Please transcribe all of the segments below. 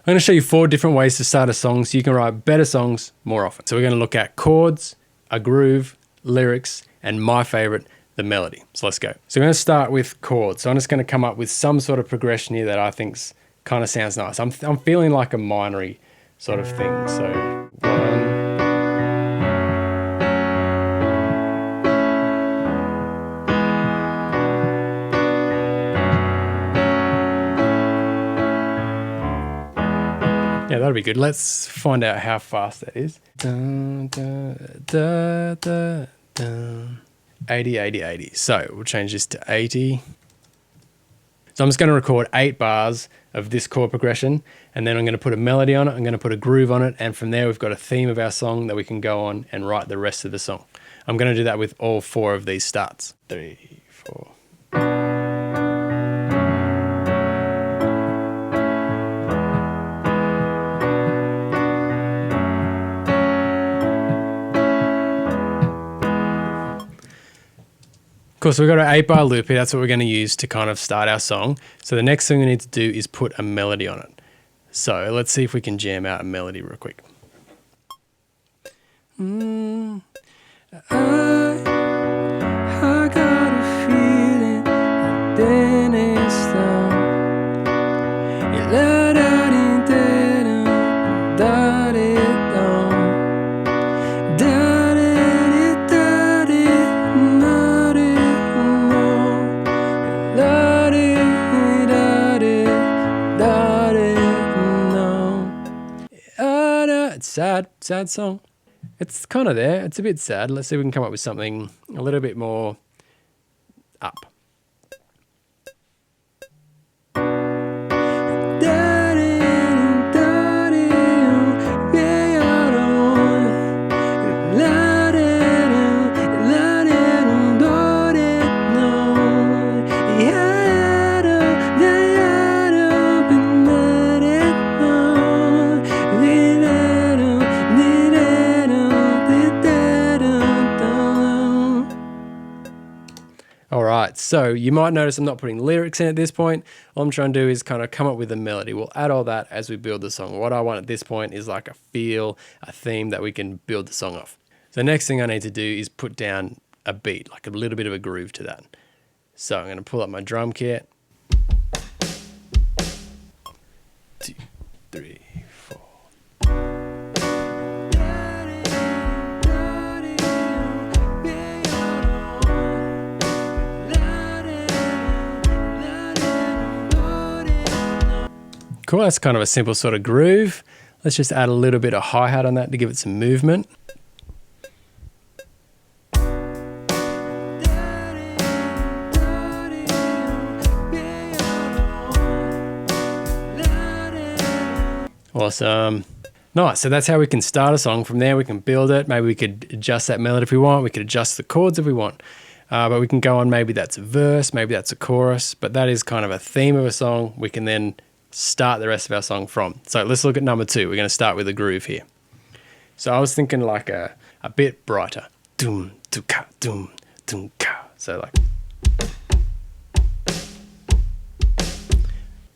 I'm going to show you 4 different ways to start a song so you can write better songs more often. So we're going to look at chords, a groove, lyrics, and my favorite, the melody. So let's go. So we're going to start with chords. So I'm just going to come up with some sort of progression here that I think kind of sounds nice. I'm feeling like a minory sort of thing. So 1. Yeah, that'll be good. Let's find out how fast that is. Dun, dun, dun, dun, dun. 80, 80, 80. So we'll change this to 80. So I'm just going to record 8 bars of this chord progression, and then I'm going to put a melody on it, I'm going to put a groove on it, and from there we've got a theme of our song that we can go on and write the rest of the song. I'm going to do that with all 4 of these starts. 3, 4. Cool, so we've got an 8-bar loop here. That's what we're going to use to kind of start our song. So the next thing we need to do is put a melody on it. So let's see if we can jam out a melody real quick. I got a feeling like then it's done. Sad song. It's kind of there. It's a bit sad. Let's see if we can come up with something a little bit more up. So you might notice I'm not putting lyrics in at this point. All I'm trying to do is kind of come up with a melody. We'll add all that as we build the song. What I want at this point is like a feel, a theme that we can build the song off. So the next thing I need to do is put down a beat, like a little bit of a groove to that. So I'm going to pull up my drum kit. 2, 3, 4. Cool, that's kind of a simple sort of groove. Let's just add a little bit of hi-hat on that to give it some movement. Awesome. Nice, so that's how we can start a song. From there we can build it. Maybe we could adjust that melody if we want. We could adjust the chords if we want. But we can go on, maybe that's a verse, maybe that's a chorus, but that is kind of a theme of a song. We can then start the rest of our song from. So let's look at number 2. We're going to start with a groove here. So I was thinking like a bit brighter. Doom, ka, doom, ka. So like.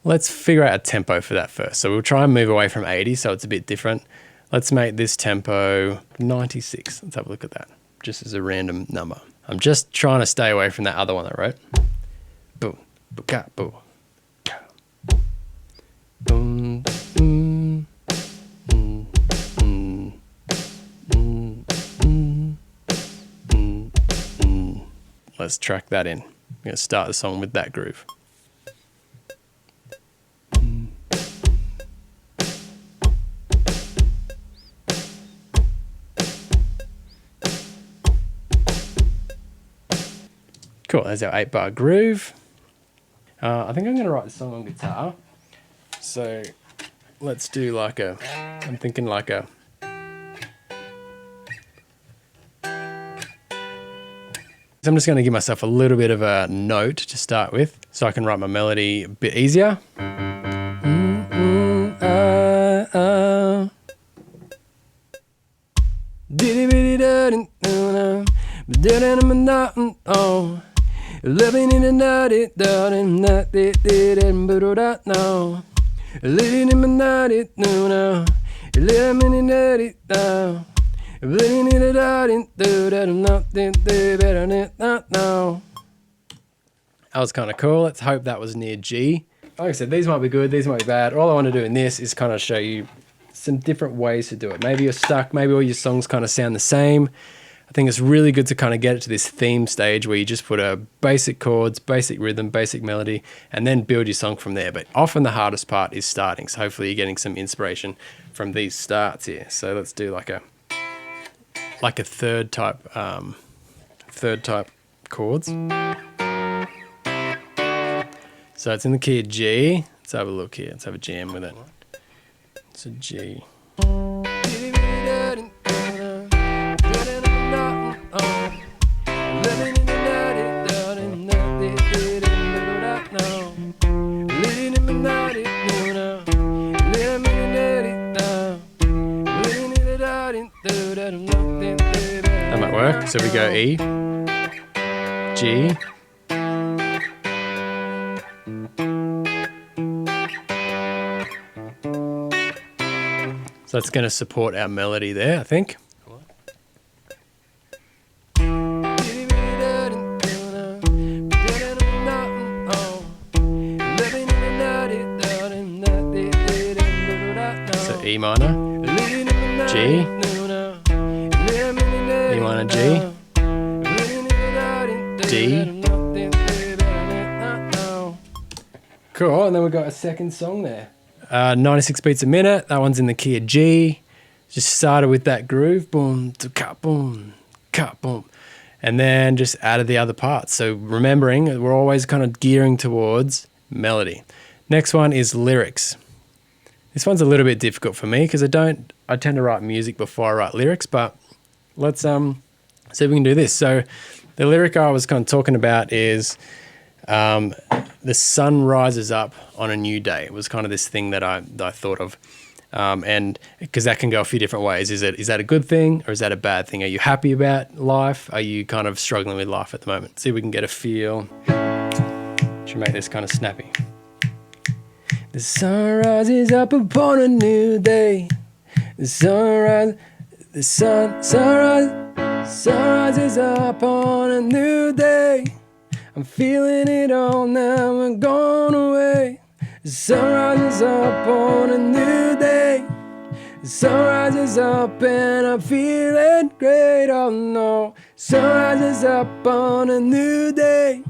Let's figure out a tempo for that first. So we'll try and move away from 80, so it's a bit different. Let's make this tempo 96. Let's have a look at that, just as a random number. I'm just trying to stay away from that other one I wrote. Boom, ka, boom. Let's track that in. I'm going to start the song with that groove. Cool, there's our 8-bar groove. I think I'm going to write the song on guitar. So let's do like I'm thinking like a. So I'm just going to give myself a little bit of a note to start with so I can write my melody a bit easier. Living in a nutty, That was kind of cool. Let's hope that was near G. Like I said, these might be good, these might be bad. All I want to do in this is kind of show you some different ways to do it. Maybe you're stuck, maybe all your songs kind of sound the same. I think it's really good to kind of get it to this theme stage where you just put a basic chords, basic rhythm, basic melody, and then build your song from there. But often the hardest part is starting. So hopefully you're getting some inspiration from these starts here. So let's do like a third type chords. So it's in the key of G. Let's have a look here. Let's have a jam with it. It's a G. That might work. So we go E, G, so that's going to support our melody there, I think. So E minor, G, E minor, G, D. Cool, and then we've got a second song there. 96 beats a minute. That one's in the key of G. Just started with that groove, boom, boom, boom, and then just added the other parts. So remembering, we're always kind of gearing towards melody. Next one is lyrics. This one's a little bit difficult for me because I tend to write music before I write lyrics, but let's see if we can do this. So the lyric I was kind of talking about is the sun rises up on a new day. It was kind of this thing that I thought of. And because that can go a few different ways. Is that a good thing or is that a bad thing? Are you happy about life? Are you kind of struggling with life at the moment? See if we can get a feel. Should make this kind of snappy. The sun rises up upon a new day. The sun rises up on a new day. I'm feeling it all now and gone away. The sun rises up on a new day. The sun rises up and I'm feeling great. Oh no, sun rises up on a new day.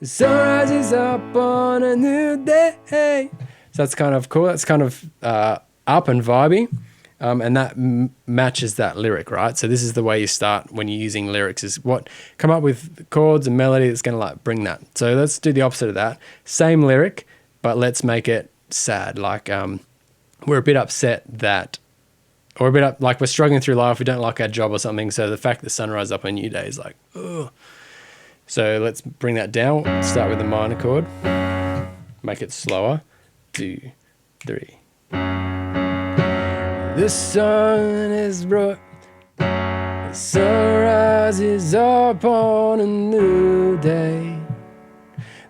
The sun rises up on a new day. So that's kind of cool. That's kind of up and vibey. And that matches that lyric, right? So this is the way you start when you're using lyrics, is come up with chords and melody that's going to like bring that. So let's do the opposite of that. Same lyric, but let's make it sad. Like we're a bit upset that, or a bit up, like we're struggling through life. We don't like our job or something. So the fact that sunrise up on a new day is like, oh. So let's bring that down. Start with the minor chord. Make it slower. 2, 3. The sun is bright, the sun rises up on a new day.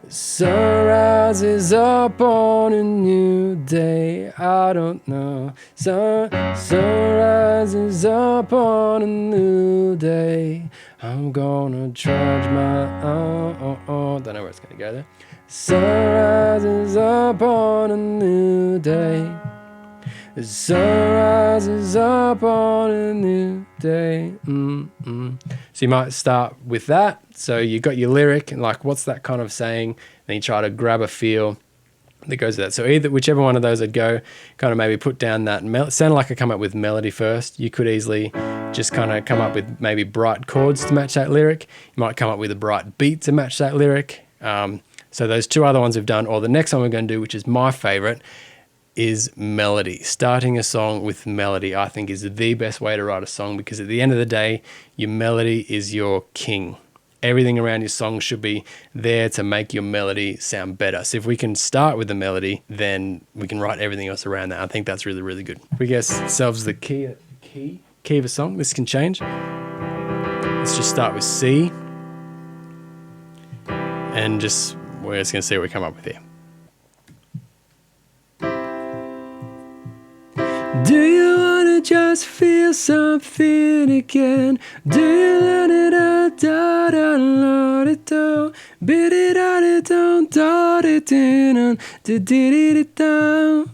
The sun rises up on a new day. I don't know. Sun rises up on a new day. I'm gonna charge my don't know where it's gonna go there. Sun rises up on a new day. The sun rises up on a new day. So you might start with that. So you got your lyric and like, what's that kind of saying? Then you try to grab a feel that goes with that. So either whichever one of those I'd go, kind of maybe put down that sounded like I come up with melody first. You could easily just kind of come up with maybe bright chords to match that lyric. You might come up with a bright beat to match that lyric. So those two other ones we've done, or the next one we're going to do, which is my favorite, is melody. Starting a song with melody, I think, is the best way to write a song, because at the end of the day, your melody is your king. Everything around your song should be there to make your melody sound better. So if we can start with the melody, then we can write everything else around that. I think that's really, really good. If we get ourselves the key of a song, this can change. Let's just start with C. And we're just going to see what we come up with here. Do you wanna just feel something again? Do you let it out, da da da da da, bit it out, it down, da da da da da da.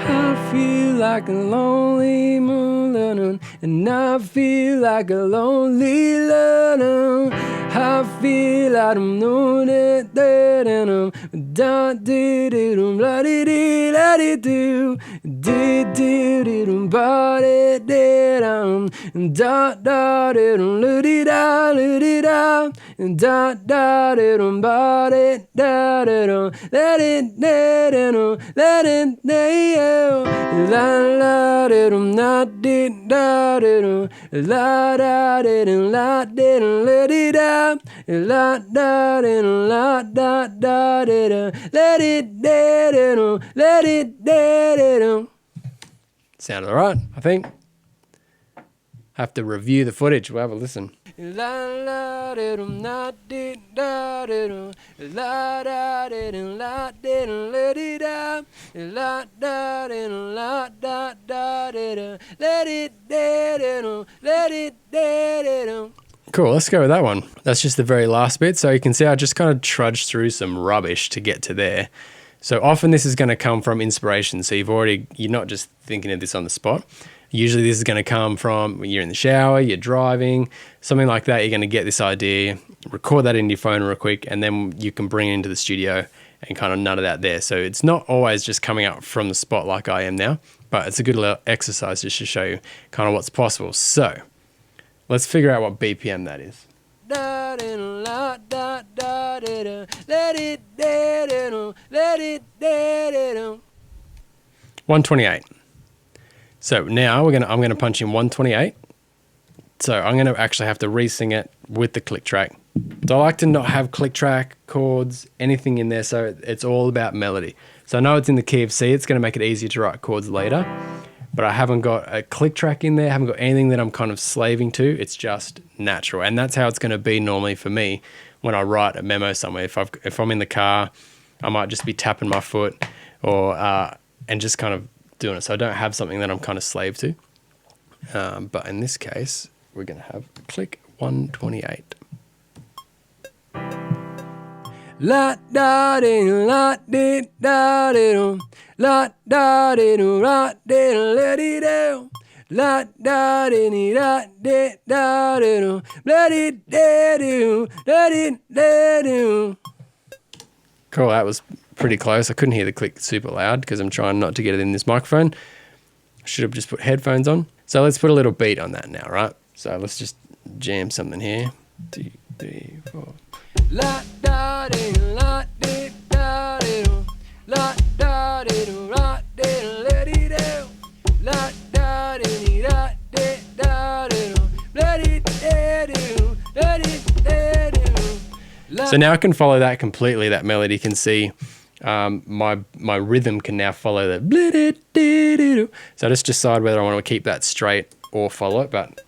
I feel like a lonely moon, and I feel like a lonely loner. I feel like I'm loaded, and I'm da dee dee dum la dee dee la dee doo, dee dee dee dum ba dee dee dum, da da dee dum la dee da la dee da, da da dee dum ba dee da dee dum, la dee dee dum, la dee dee la la dee dum na dee da dee dum, la da dee dum la dee dum la dee da. La da da la da da da, let it da, let it da. Sounded alright, I think. Have to review the footage. We'll have a listen. La la da na da da da, la da da la da let it da, la da da la da da da, let it da, let it da. Cool, let's go with that one. That's just the very last bit. So you can see I just kind of trudged through some rubbish to get to there. So often this is going to come from inspiration. So you're not just thinking of this on the spot. Usually this is going to come from when you're in the shower, you're driving, something like that. You're going to get this idea, record that in your phone real quick, and then you can bring it into the studio and kind of nut it out there. So it's not always just coming up from the spot like I am now, but it's a good little exercise just to show you kind of what's possible. So let's figure out what BPM that is. 128. So now I'm gonna punch in 128. So I'm gonna actually have to re-sing it with the click track. So I like to not have click track, chords, anything in there. So it's all about melody. So I know it's in the key of C. It's gonna make it easier to write chords later. But I haven't got a click track in there. I haven't got anything that I'm kind of slaving to. It's just natural. And that's how it's going to be normally for me when I write a memo somewhere. If I'm in the car, I might just be tapping my foot or and just kind of doing it. So I don't have something that I'm kind of slave to. But in this case, we're going to have click 128. La da dee la dee da dee la da dee la dee la dee do, la da dee la dee da dee la dee do, la dee do. Cool, that was pretty close. I couldn't hear the click super loud because I'm trying not to get it in this microphone. I should have just put headphones on. So let's put a little beat on that now, right? So let's just jam something here. 2, 3, 4. La da dee la dee da dee la da dee la dee la dee do, la da dee la dee da dee la dee do, la dee do. So now I can follow that completely. That melody can see my rhythm can now follow the. So I just decide whether I want to keep that straight or follow it, but.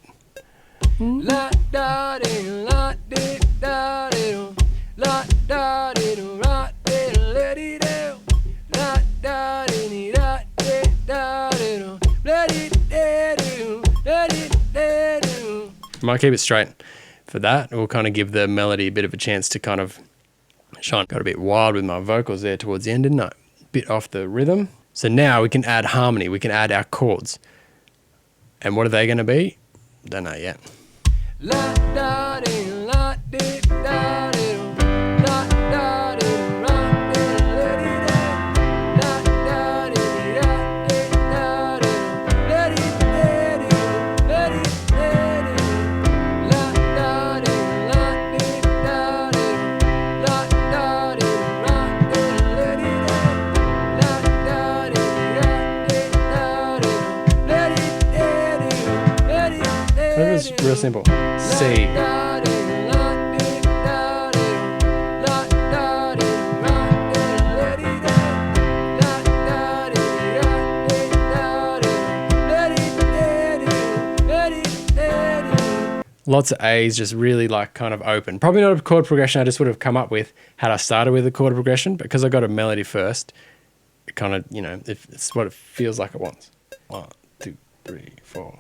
La da dee la dee da dee la da dee la dee la dee do, la da dee la dee da dee la dee do, la dee do. Might keep it straight for that. It will kind of give the melody a bit of a chance to kind of shine. Got a bit wild with my vocals there towards the end, didn't I? Bit off the rhythm. So now we can add harmony. We can add our chords. And what are they going to be? Don't know yet. La da dee la dee da dee la da dee la dee la dee da, la da dee la dee da dee la dee do, la dee do, la da dee la dee da dee la da dee la dee la dee da, la da dee la dee da dee la dee do, la dee do. That was real simple. C. Lots of A's, just really like kind of open. Probably not a chord progression I just would have come up with had I started with a chord progression, but because I got a melody first, kind of, you know, if it's what it feels like it wants. 1, 2, 3, 4.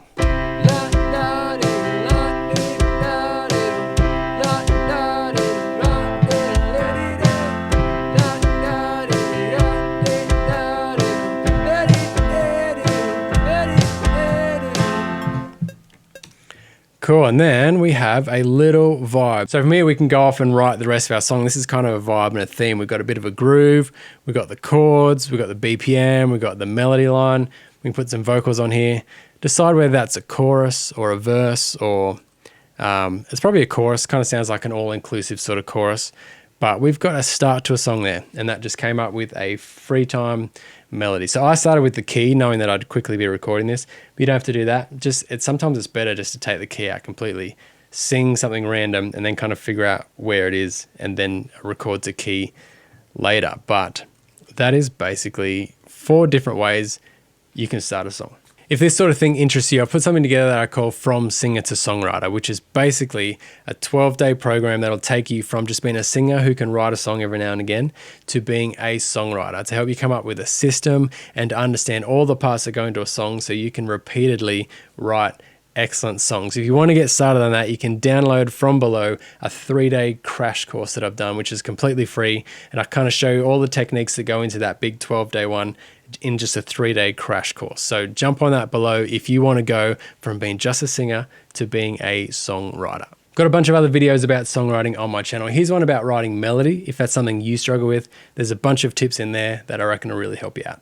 Cool, and then we have a little vibe. So from here we can go off and write the rest of our song. This is kind of a vibe and a theme. We've got a bit of a groove, we've got the chords, we've got the BPM, we've got the melody line. We can put some vocals on here. Decide whether that's a chorus or a verse, or it's probably a chorus. Kind of sounds like an all-inclusive sort of chorus. But we've got a start to a song there, and that just came up with a free time melody. So I started with the key, knowing that I'd quickly be recording this, but you don't have to do that. Sometimes it's better just to take the key out completely, sing something random, and then kind of figure out where it is, and then record the key later. But that is basically 4 different ways you can start a song. If this sort of thing interests you, I've put something together that I call From Singer to Songwriter, which is basically a 12-day program that'll take you from just being a singer who can write a song every now and again to being a songwriter, to help you come up with a system and to understand all the parts that go into a song so you can repeatedly write excellent songs. If you want to get started on that, you can download from below a 3-day crash course that I've done, which is completely free. And I kind of show you all the techniques that go into that big 12-day one in just a 3-day crash course. So jump on that below if you want to go from being just a singer to being a songwriter. Got a bunch of other videos about songwriting on my channel. Here's one about writing melody. If that's something you struggle with, there's a bunch of tips in there that I reckon will really help you out.